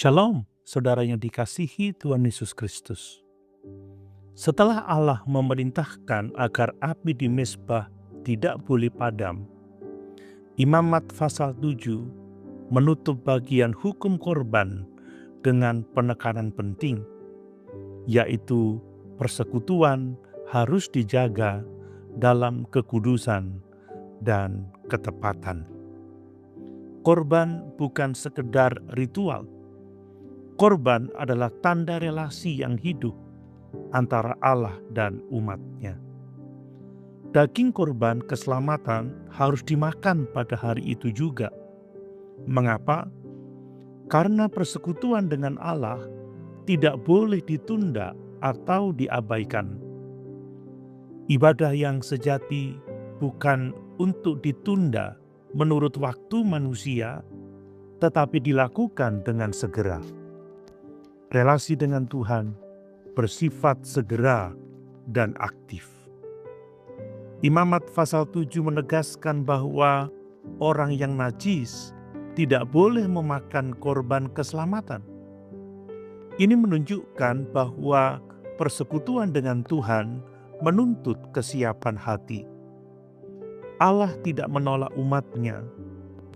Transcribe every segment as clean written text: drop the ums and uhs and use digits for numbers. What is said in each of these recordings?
Shalom, saudara yang dikasihi Tuhan Yesus Kristus. Setelah Allah memerintahkan agar api di mezbah tidak boleh padam, Imamat pasal 7 menutup bagian hukum korban dengan penekanan penting, yaitu persekutuan harus dijaga dalam kekudusan dan ketepatan. Korban bukan sekedar ritual. Korban adalah tanda relasi yang hidup antara Allah dan umat-Nya. Daging korban keselamatan harus dimakan pada hari itu juga. Mengapa? Karena persekutuan dengan Allah tidak boleh ditunda atau diabaikan. Ibadah yang sejati bukan untuk ditunda menurut waktu manusia, tetapi dilakukan dengan segera. Relasi dengan Tuhan bersifat segera dan aktif. Imamat pasal 7 menegaskan bahwa orang yang najis tidak boleh memakan korban keselamatan. Ini menunjukkan bahwa persekutuan dengan Tuhan menuntut kesiapan hati. Allah tidak menolak umat-Nya,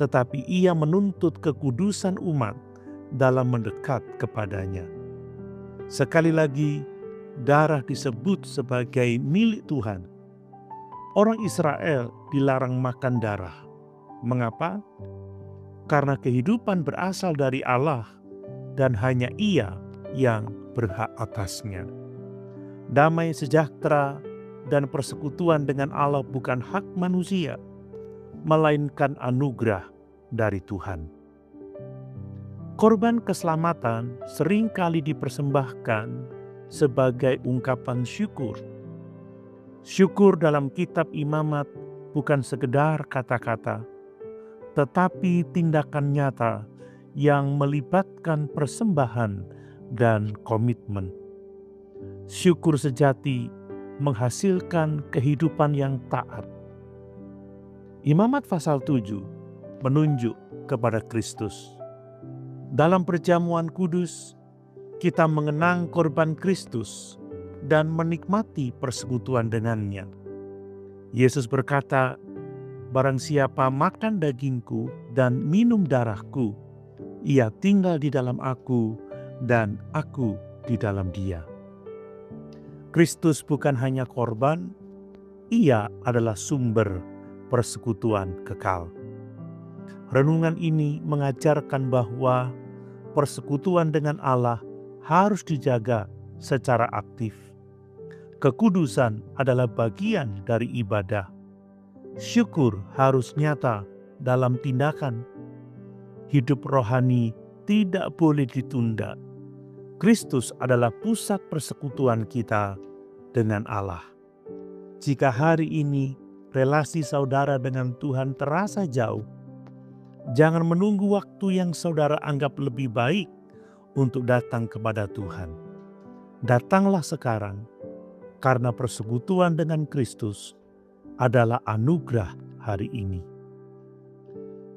tetapi Ia menuntut kekudusan umat dalam mendekat kepadanya. Sekali lagi, darah disebut sebagai milik Tuhan. Orang Israel dilarang makan darah. Mengapa? Karena kehidupan berasal dari Allah dan hanya Ia yang berhak atasnya. Damai sejahtera dan persekutuan dengan Allah bukan hak manusia, melainkan anugerah dari Tuhan. Korban keselamatan seringkali dipersembahkan sebagai ungkapan syukur. Syukur dalam kitab Imamat bukan sekedar kata-kata, tetapi tindakan nyata yang melibatkan persembahan dan komitmen. Syukur sejati menghasilkan kehidupan yang taat. Imamat pasal 7 menunjuk kepada Kristus. Dalam perjamuan kudus, kita mengenang korban Kristus dan menikmati persekutuan dengannya. Yesus berkata, "Barang siapa makan dagingku dan minum darahku, ia tinggal di dalam aku dan aku di dalam dia." Kristus bukan hanya korban, Ia adalah sumber persekutuan kekal. Renungan ini mengajarkan bahwa persekutuan dengan Allah harus dijaga secara aktif. Kekudusan adalah bagian dari ibadah. Syukur harus nyata dalam tindakan. Hidup rohani tidak boleh ditunda. Kristus adalah pusat persekutuan kita dengan Allah. Jika hari ini relasi saudara dengan Tuhan terasa jauh, jangan menunggu waktu yang saudara anggap lebih baik untuk datang kepada Tuhan. Datanglah sekarang, karena persekutuan dengan Kristus adalah anugerah hari ini.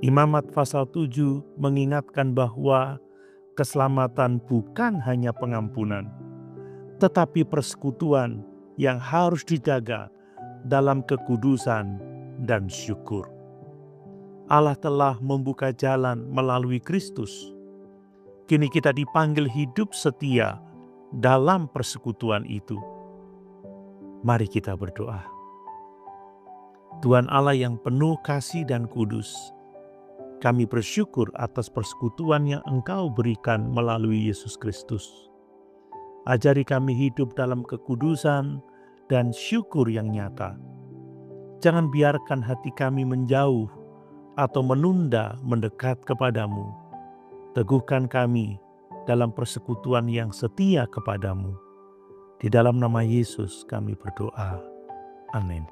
Imamat pasal 7 mengingatkan bahwa keselamatan bukan hanya pengampunan, tetapi persekutuan yang harus dijaga dalam kekudusan dan syukur. Allah telah membuka jalan melalui Kristus. Kini kita dipanggil hidup setia dalam persekutuan itu. Mari kita berdoa. Tuhan Allah yang penuh kasih dan kudus, kami bersyukur atas persekutuan yang Engkau berikan melalui Yesus Kristus. Ajari kami hidup dalam kekudusan dan syukur yang nyata. Jangan biarkan hati kami menjauh atau menunda mendekat kepadamu. Teguhkan kami dalam persekutuan yang setia kepadamu. Di dalam nama Yesus kami berdoa. Amin.